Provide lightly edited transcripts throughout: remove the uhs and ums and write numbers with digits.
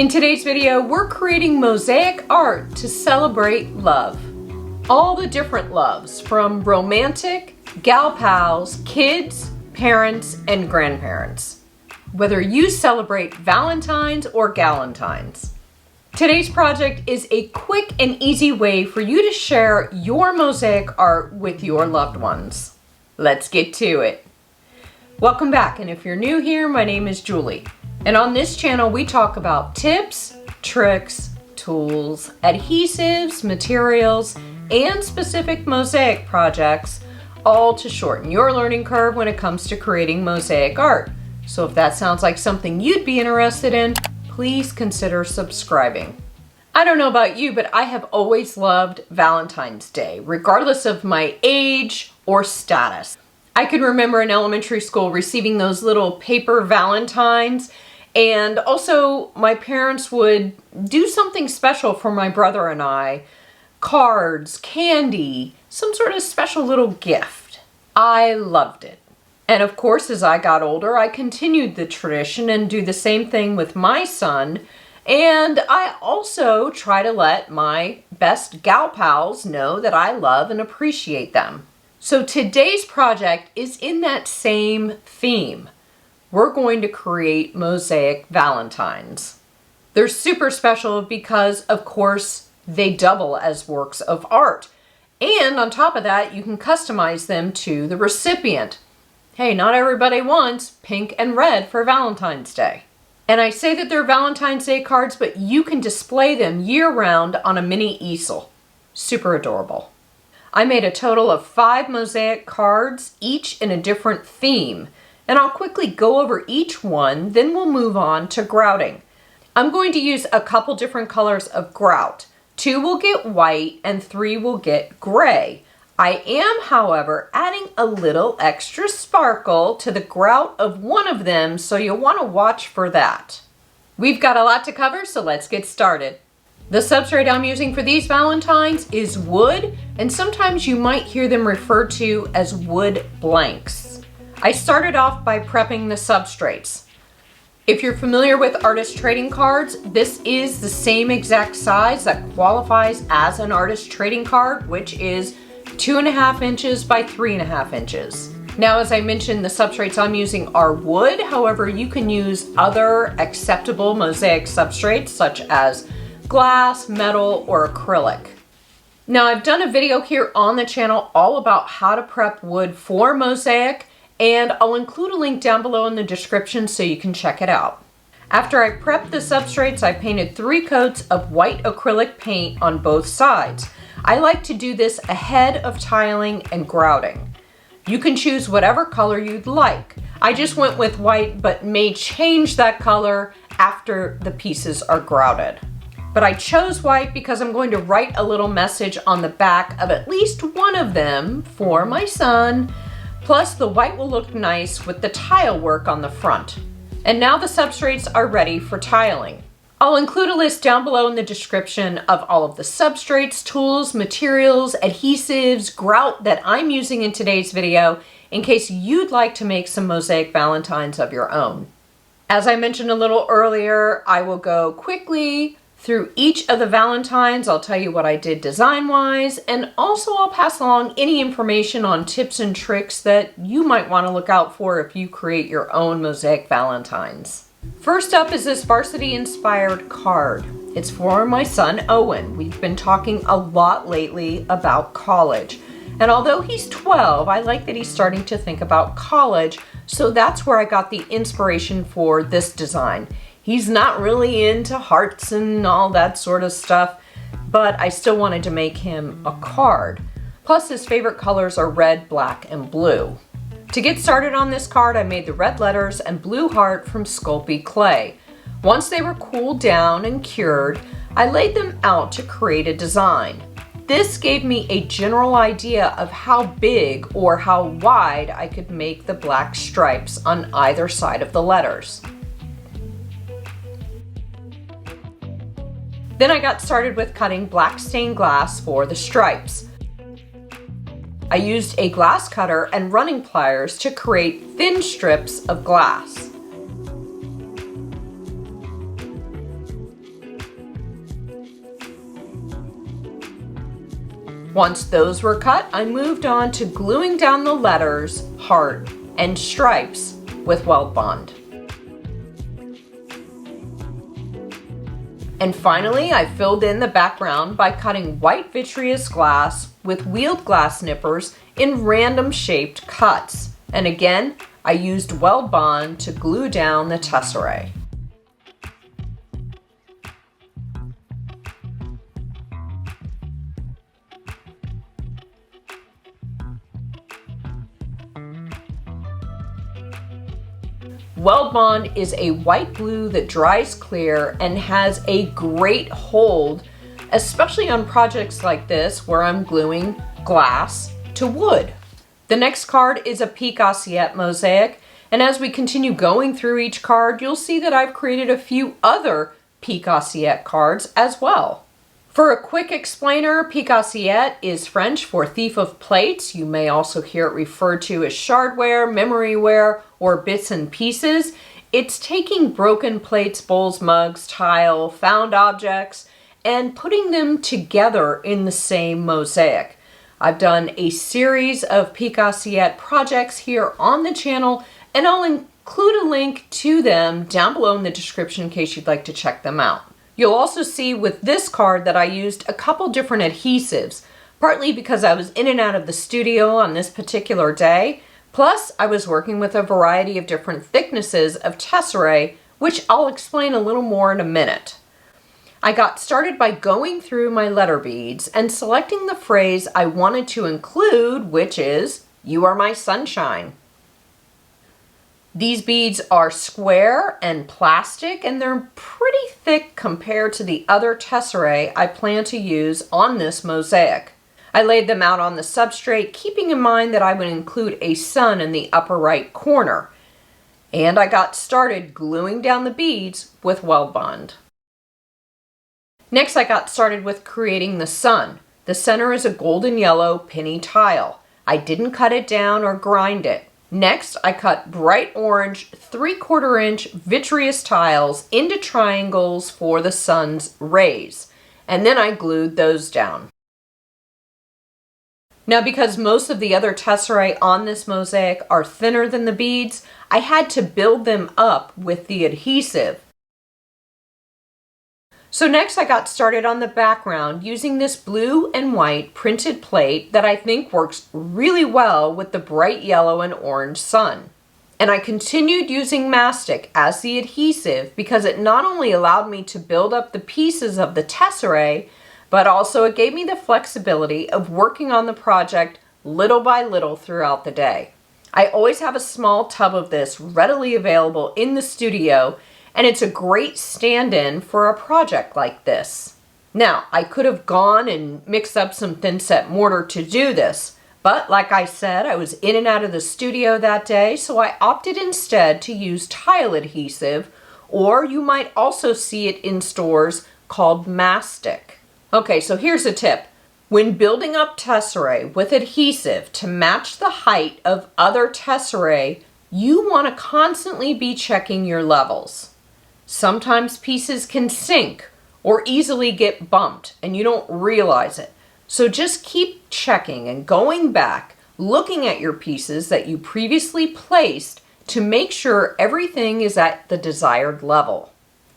In today's video, we're creating mosaic art to celebrate love. All the different loves, from romantic, gal pals, kids, parents, and grandparents. Whether you celebrate Valentines or Galentines. Today's project is a quick and easy way for you to share your mosaic art with your loved ones. Let's get to it. Welcome back, and if you're new here, my name is Julie. And on this channel, we talk about tips, tricks, tools, adhesives, materials, and specific mosaic projects, all to shorten your learning curve when it comes to creating mosaic art. So if that sounds like something you'd be interested in, please consider subscribing. I don't know about you, but I have always loved Valentine's Day, regardless of my age or status. I can remember in elementary school receiving those little paper Valentines, and also my parents would do something special for my brother and I. Cards, candy, some sort of special little gift. I loved it. And of course, as I got older, I continued the tradition and do the same thing with my son. And I also try to let my best gal pals know that I love and appreciate them. So today's project is in that same theme. We're going to create mosaic Valentines. They're super special because, of course, they double as works of art. And on top of that, you can customize them to the recipient. Hey, not everybody wants pink and red for Valentine's Day. And I say that they're Valentine's Day cards, but you can display them year-round on a mini easel. Super adorable. I made a total of 5 mosaic cards, each in a different theme. And I'll quickly go over each one, then we'll move on to grouting. I'm going to use a couple different colors of grout. 2 will get white and 3 will get gray. I am, however, adding a little extra sparkle to the grout of one of them, so you'll want to watch for that. We've got a lot to cover, so let's get started. The substrate I'm using for these Valentines is wood, and sometimes you might hear them referred to as wood blanks. I started off by prepping the substrates. If you're familiar with artist trading cards, this is the same exact size that qualifies as an artist trading card, which is 2.5 inches by 3.5 inches. Now, as I mentioned, the substrates I'm using are wood. However, you can use other acceptable mosaic substrates such as glass, metal, or acrylic. Now, I've done a video here on the channel all about how to prep wood for mosaic, and I'll include a link down below in the description so you can check it out. After I prepped the substrates, I painted 3 coats of white acrylic paint on both sides. I like to do this ahead of tiling and grouting. You can choose whatever color you'd like. I just went with white, but may change that color after the pieces are grouted. But I chose white because I'm going to write a little message on the back of at least one of them for my son. Plus, the white will look nice with the tile work on the front. And now the substrates are ready for tiling. I'll include a list down below in the description of all of the substrates, tools, materials, adhesives, grout that I'm using in today's video in case you'd like to make some mosaic Valentines of your own. As I mentioned a little earlier, I will go quickly through each of the Valentines. I'll tell you what I did design-wise, and also I'll pass along any information on tips and tricks that you might want to look out for if you create your own mosaic Valentines. First up is this varsity-inspired card. It's for my son, Owen. We've been talking a lot lately about college. And although he's 12, I like that he's starting to think about college, so that's where I got the inspiration for this design. He's not really into hearts and all that sort of stuff, but I still wanted to make him a card. Plus, his favorite colors are red, black, and blue. To get started on this card, I made the red letters and blue heart from Sulpey clay. Once they were cooled down and cured, I laid them out to create a design. This gave me a general idea of how big or how wide I could make the black stripes on either side of the letters. Then I got started with cutting black stained glass for the stripes. I used a glass cutter and running pliers to create thin strips of glass. Once those were cut, I moved on to gluing down the letters, heart, and stripes with weld bond. And finally, I filled in the background by cutting white vitreous glass with wheeled glass nippers in random shaped cuts. And again, I used weld bond to glue down the tesserae. Weld bond is a white glue that dries clear and has a great hold, especially on projects like this where I'm gluing glass to wood. The next card is a pique assiette mosaic, and as we continue going through each card, you'll see that I've created a few other pique assiette cards as well. For a quick explainer, pique assiette is French for thief of plates. You may also hear it referred to as shardware, memoryware, or bits and pieces. It's taking broken plates, bowls, mugs, tile, found objects, and putting them together in the same mosaic. I've done a series of pique assiette projects here on the channel, and I'll include a link to them down below in the description in case you'd like to check them out. You'll also see with this card that I used a couple different adhesives, partly because I was in and out of the studio on this particular day, plus I was working with a variety of different thicknesses of tesserae, which I'll explain a little more in a minute. I got started by going through my letter beads and selecting the phrase I wanted to include, which is, "You are my sunshine." These beads are square and plastic, and they're pretty thick compared to the other tesserae I plan to use on this mosaic. I laid them out on the substrate, keeping in mind that I would include a sun in the upper right corner. And I got started gluing down the beads with weld bond. Next, I got started with creating the sun. The center is a golden yellow penny tile. I didn't cut it down or grind it. Next, I cut bright orange 3/4 inch vitreous tiles into triangles for the sun's rays, and then I glued those down. Now, because most of the other tesserae on this mosaic are thinner than the beads, I had to build them up with the adhesive. So next I got started on the background using this blue and white printed plate that I think works really well with the bright yellow and orange sun. And I continued using mastic as the adhesive because it not only allowed me to build up the pieces of the tesserae, but also it gave me the flexibility of working on the project little by little throughout the day. I always have a small tub of this readily available in the studio, and it's a great stand-in for a project like this. Now, I could have gone and mixed up some thin-set mortar to do this, but like I said, I was in and out of the studio that day, so I opted instead to use tile adhesive, or you might also see it in stores called mastic. Okay, so here's a tip. When building up tesserae with adhesive to match the height of other tesserae, you want to constantly be checking your levels. Sometimes pieces can sink or easily get bumped and you don't realize it. So just keep checking and going back, looking at your pieces that you previously placed to make sure everything is at the desired level.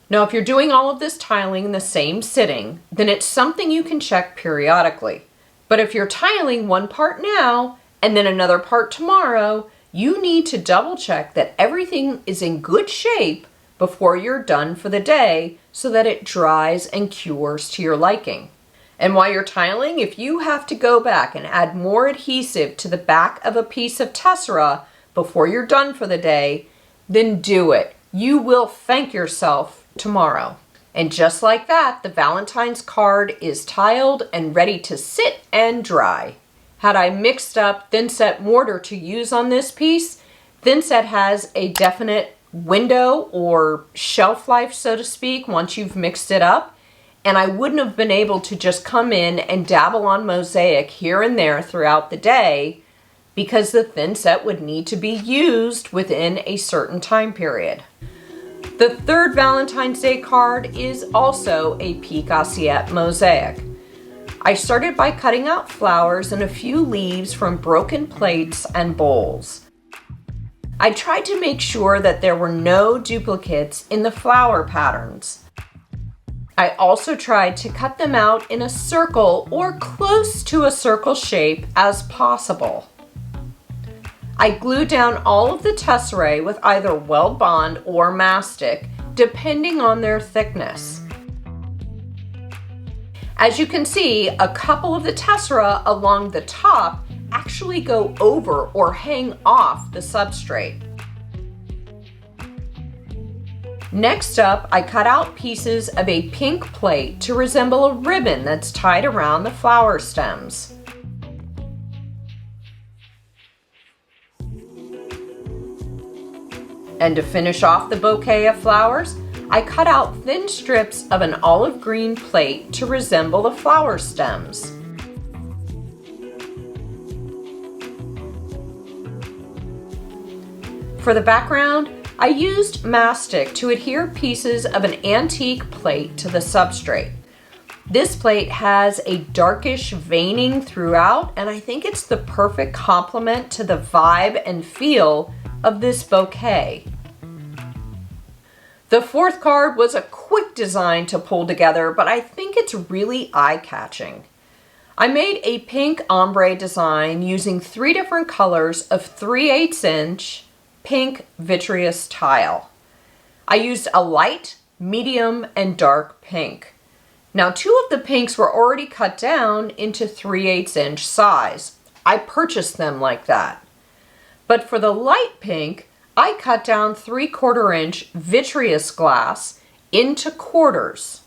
Now, if you're doing all of this tiling in the same sitting, then it's something you can check periodically. But if you're tiling one part now and then another part tomorrow, you need to double check that everything is in good shape before you're done for the day so that it dries and cures to your liking. And while you're tiling, if you have to go back and add more adhesive to the back of a piece of tessera before you're done for the day, then do it. You will thank yourself tomorrow. And just like that, the Valentine's card is tiled and ready to sit and dry. Had I mixed up thin-set mortar to use on this piece, thin-set has a definite window or shelf life, so to speak, once you've mixed it up. And I wouldn't have been able to just come in and dabble on mosaic here and there throughout the day because the thin set would need to be used within a certain time period. The third Valentine's Day card is also a pique assiette mosaic. I started by cutting out flowers and a few leaves from broken plates and bowls. I tried to make sure that there were no duplicates in the flower patterns. I also tried to cut them out in a circle or close to a circle shape as possible. I glued down all of the tesserae with either weld bond or mastic, depending on their thickness. As you can see, a couple of the tesserae along the top actually go over or hang off the substrate. Next up, I cut out pieces of a pink plate to resemble a ribbon that's tied around the flower stems. And to finish off the bouquet of flowers, I cut out thin strips of an olive green plate to resemble the flower stems. For the background, I used mastic to adhere pieces of an antique plate to the substrate. This plate has a darkish veining throughout, and I think it's the perfect complement to the vibe and feel of this bouquet. The fourth card was a quick design to pull together, but I think it's really eye-catching. I made a pink ombre design using 3 different colors of 3/8 inch pink vitreous tile. I used a light, medium, and dark pink. Now 2 of the pinks were already cut down into 3/8 inch size. I purchased them like that. But for the light pink, I cut down 3/4 inch vitreous glass into quarters.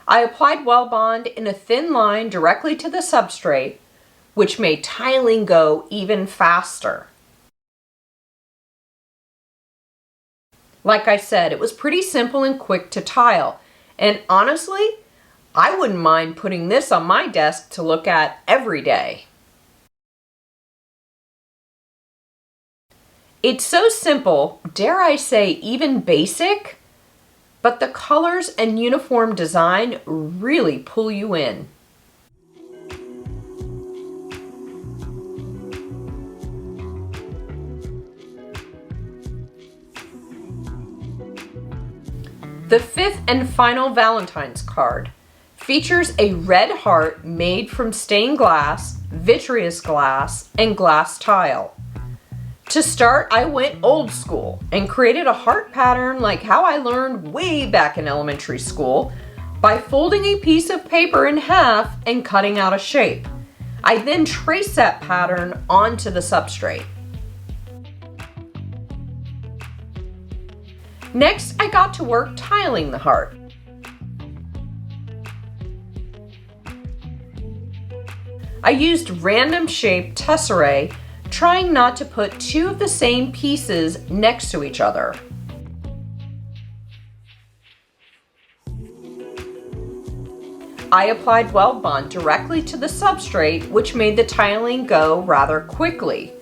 I applied weld bond in a thin line directly to the substrate, which made tiling go even faster. Like I said, it was pretty simple and quick to tile, and honestly, I wouldn't mind putting this on my desk to look at every day. It's so simple, dare I say even basic, but the colors and uniform design really pull you in. The 5th and final Valentine's card features a red heart made from stained glass, vitreous glass, and glass tile. To start, I went old school and created a heart pattern like how I learned way back in elementary school by folding a piece of paper in half and cutting out a shape. I then traced that pattern onto the substrate. Next, I got to work tiling the heart. I used random shaped tesserae, trying not to put 2 of the same pieces next to each other. I applied weld bond directly to the substrate, which made the tiling go rather quickly.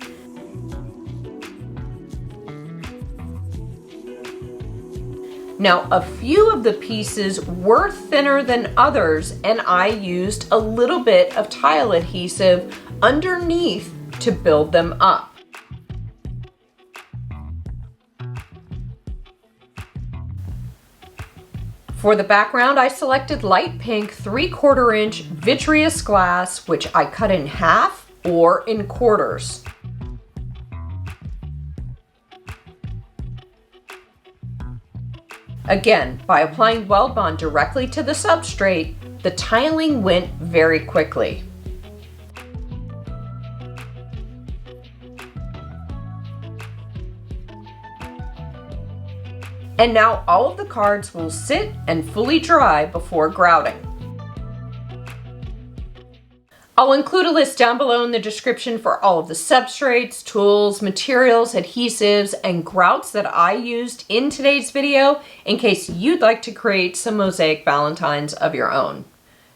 Now, a few of the pieces were thinner than others, and I used a little bit of tile adhesive underneath to build them up. For the background, I selected light pink 3/4 inch vitreous glass, which I cut in half or in quarters. Again, by applying weld bond directly to the substrate, the tiling went very quickly. And now all of the cards will sit and fully dry before grouting. I'll include a list down below in the description for all of the substrates, tools, materials, adhesives, and grouts that I used in today's video in case you'd like to create some Mosaic Valentines of your own.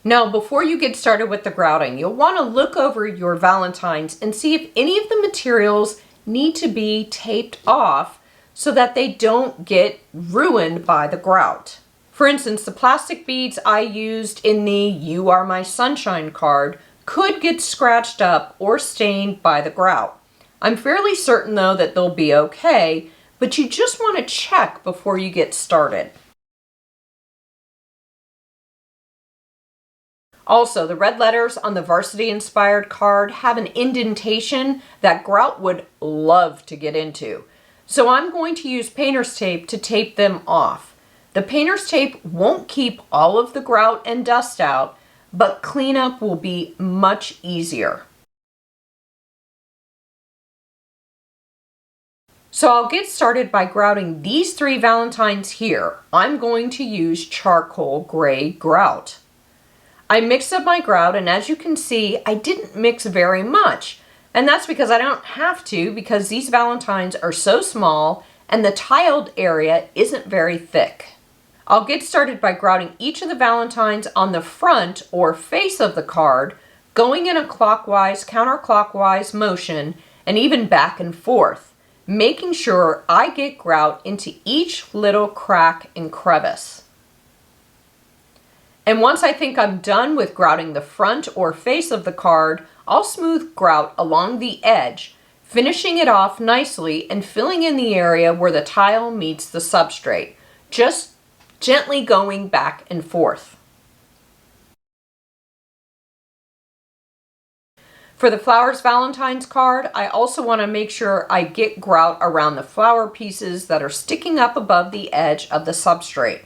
Now, before you get started with the grouting, you'll want to look over your Valentines and see if any of the materials need to be taped off so that they don't get ruined by the grout. For instance, the plastic beads I used in the You Are My Sunshine card could get scratched up or stained by the grout. I'm fairly certain though that they'll be okay, but you just want to check before you get started. Also, the red letters on the Varsity Inspired card have an indentation that grout would love to get into. So I'm going to use painter's tape to tape them off. The painter's tape won't keep all of the grout and dust out, but cleanup will be much easier. So I'll get started by grouting these 3 Valentines here. I'm going to use charcoal gray grout. I mixed up my grout, and as you can see, I didn't mix very much. And that's because I don't have to, because these Valentines are so small and the tiled area isn't very thick. I'll get started by grouting each of the Valentines on the front or face of the card, going in a clockwise, counterclockwise motion, and even back and forth, making sure I get grout into each little crack and crevice. And once I think I'm done with grouting the front or face of the card, I'll smooth grout along the edge, finishing it off nicely and filling in the area where the tile meets the substrate, just gently going back and forth. For the Flowers Valentines card, I also want to make sure I get grout around the flower pieces that are sticking up above the edge of the substrate.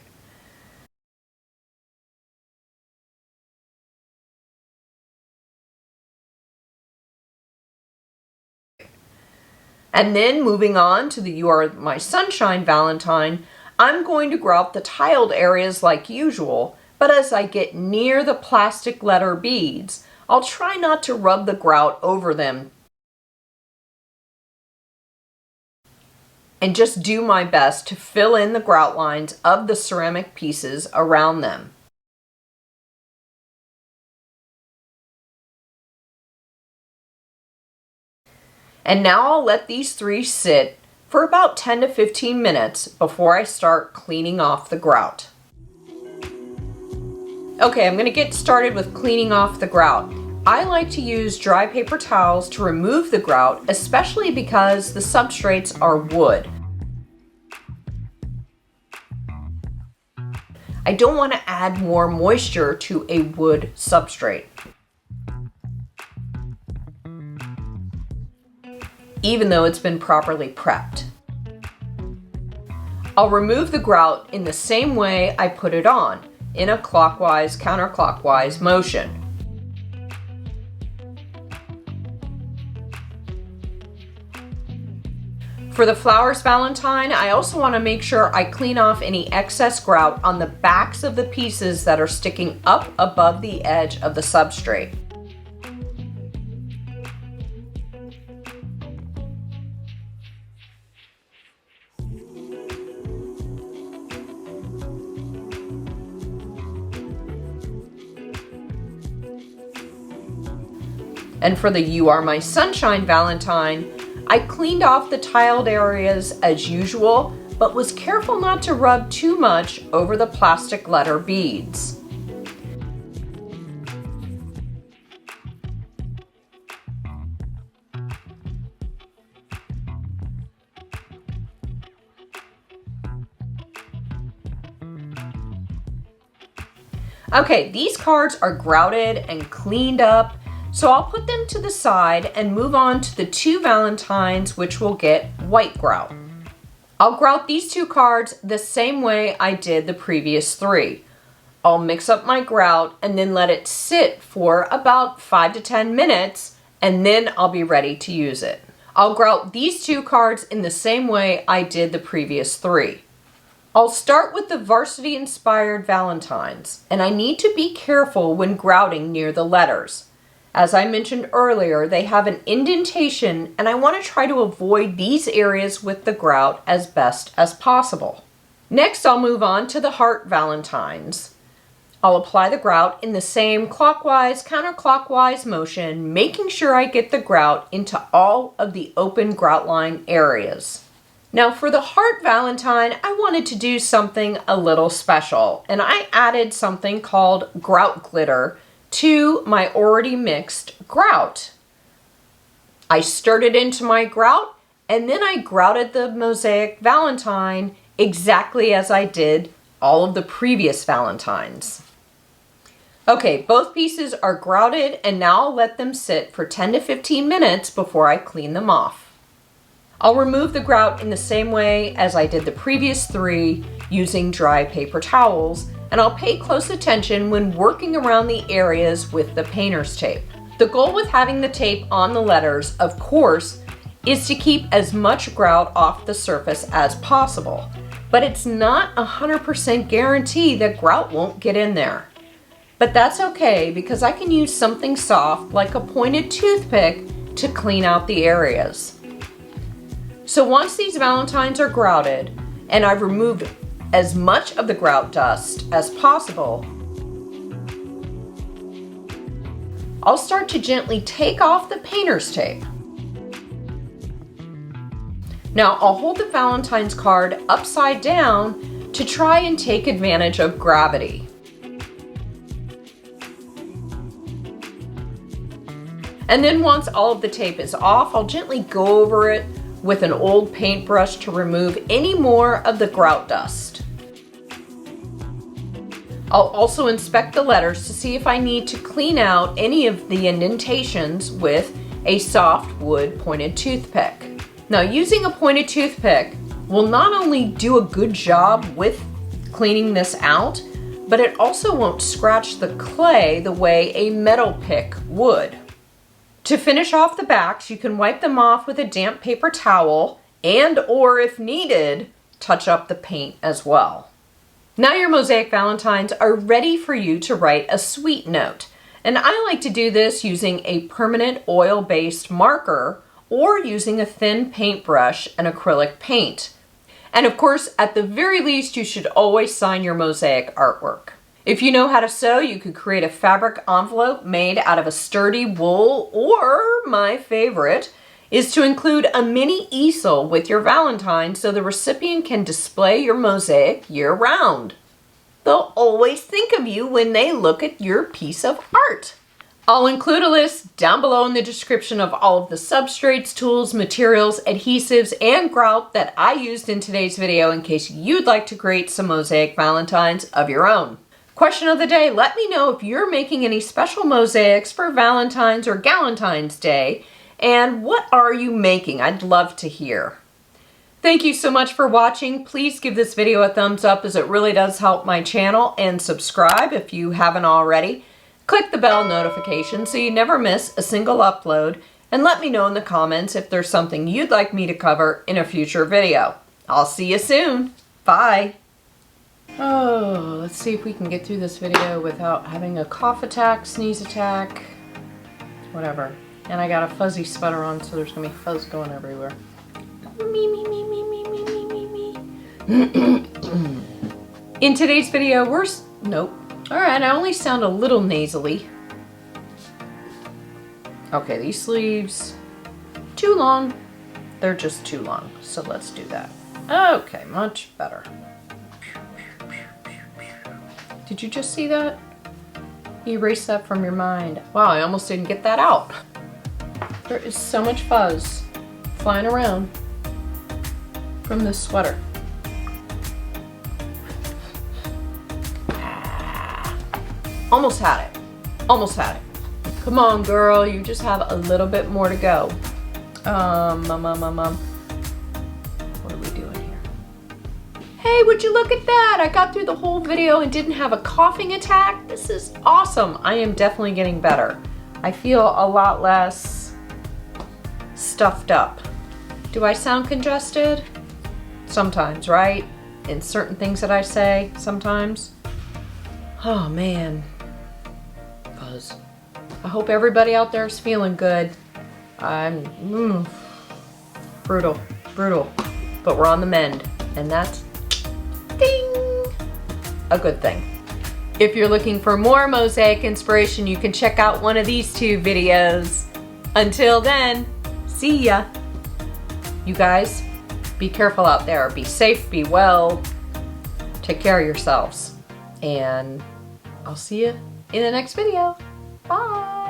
And then moving on to the You Are My Sunshine Valentine, I'm going to grout the tiled areas like usual, but as I get near the plastic letter beads, I'll try not to rub the grout over them and just do my best to fill in the grout lines of the ceramic pieces around them. And now I'll let these 3 sit for about 10 to 15 minutes before I start cleaning off the grout. Okay, I'm going to get started with cleaning off the grout. I like to use dry paper towels to remove the grout, especially because the substrates are wood. I don't want to add more moisture to a wood substrate, even though it's been properly prepped. I'll remove the grout in the same way I put it on, in a clockwise, counterclockwise motion. For the Flowers Valentine, I also want to make sure I clean off any excess grout on the backs of the pieces that are sticking up above the edge of the substrate. And for the You Are My Sunshine Valentine, I cleaned off the tiled areas as usual, but was careful not to rub too much over the plastic letter beads. Okay, these cards are grouted and cleaned up, so I'll put them to the side and move on to the 2 Valentines, which will get white grout. I'll grout these 2 cards the same way I did the previous 3. I'll mix up my grout and then let it sit for about 5 to 10 minutes, and then I'll be ready to use it. I'll grout these 2 cards in the same way I did the previous 3. I'll start with the Varsity Inspired Valentines, and I need to be careful when grouting near the letters. As I mentioned earlier, they have an indentation, and I want to try to avoid these areas with the grout as best as possible. Next, I'll move on to the Heart Valentines. I'll apply the grout in the same clockwise, counterclockwise motion, making sure I get the grout into all of the open grout line areas. Now for the heart Valentine, I wanted to do something a little special, and I added something called grout glitter to my already mixed grout. I stirred it into my grout, and then I grouted the Mosaic Valentine exactly as I did all of the previous Valentines. Okay, both pieces are grouted, and now I'll let them sit for 10 to 15 minutes before I clean them off. I'll remove the grout in the same way as I did the previous 3 using dry paper towels, and I'll pay close attention when working around the areas with the painter's tape. The goal with having the tape on the letters, of course, is to keep as much grout off the surface as possible, but it's not 100% guarantee that grout won't get in there. But that's okay because I can use something soft like a pointed toothpick to clean out the areas. So once these Valentines are grouted and I've removed as much of the grout dust as possible, I'll start to gently take off the painter's tape. Now I'll hold the Valentine's card upside down to try and take advantage of gravity. And then once all of the tape is off, I'll gently go over it with an old paintbrush to remove any more of the grout dust. I'll also inspect the letters to see if I need to clean out any of the indentations with a soft wood pointed toothpick. Now using a pointed toothpick will not only do a good job with cleaning this out, but it also won't scratch the clay the way a metal pick would. To finish off the backs, you can wipe them off with a damp paper towel and, or if needed, touch up the paint as well. Now your Mosaic Valentines are ready for you to write a sweet note. And I like to do this using a permanent oil-based marker or using a thin paintbrush and acrylic paint. And of course, at the very least, you should always sign your Mosaic artwork. If you know how to sew, you could create a fabric envelope made out of a sturdy wool, or my favorite is to include a mini easel with your Valentine so the recipient can display your mosaic year-round. They'll always think of you when they look at your piece of art. I'll include a list down below in the description of all of the substrates, tools, materials, adhesives, and grout that I used in today's video in case you'd like to create some Mosaic Valentines of your own. Question of the day, let me know if you're making any special mosaics for Valentine's or Galentine's Day, and what are you making? I'd love to hear. Thank you so much for watching. Please give this video a thumbs up as it really does help my channel, and subscribe if you haven't already. Click the bell notification so you never miss a single upload, and let me know in the comments if there's something you'd like me to cover in a future video. I'll see you soon. Bye. Oh, let's see if we can get through this video without having a cough attack, sneeze attack, whatever. And I got a fuzzy sweater on, so there's gonna be fuzz going everywhere. Me, me, me, me, me, me, me, me, me. In today's video, nope. All right, I only sound a little nasally. Okay, these sleeves, too long. They're just too long, so let's do that. Okay, much better. Did you just see that? Erase that from your mind. Wow, I almost didn't get that out. There is so much fuzz flying around from this sweater. Almost had it. Almost had it. Come on, girl. You just have a little bit more to go. What are we doing here? Hey, would you look at that? I got through the whole video and didn't have a coughing attack. This is awesome. I am definitely getting better. I feel a lot less stuffed up. Do I sound congested? Sometimes, right? In certain things that I say, sometimes. Oh man. Buzz. I hope everybody out there is feeling good. I'm brutal, but we're on the mend, and that's ding, a good thing. If you're looking for more mosaic inspiration, you can check out one of these 2 videos. Until then, see ya. You guys, Be careful out there. Be safe, be well. Take care of yourselves. And I'll see you in the next video. Bye.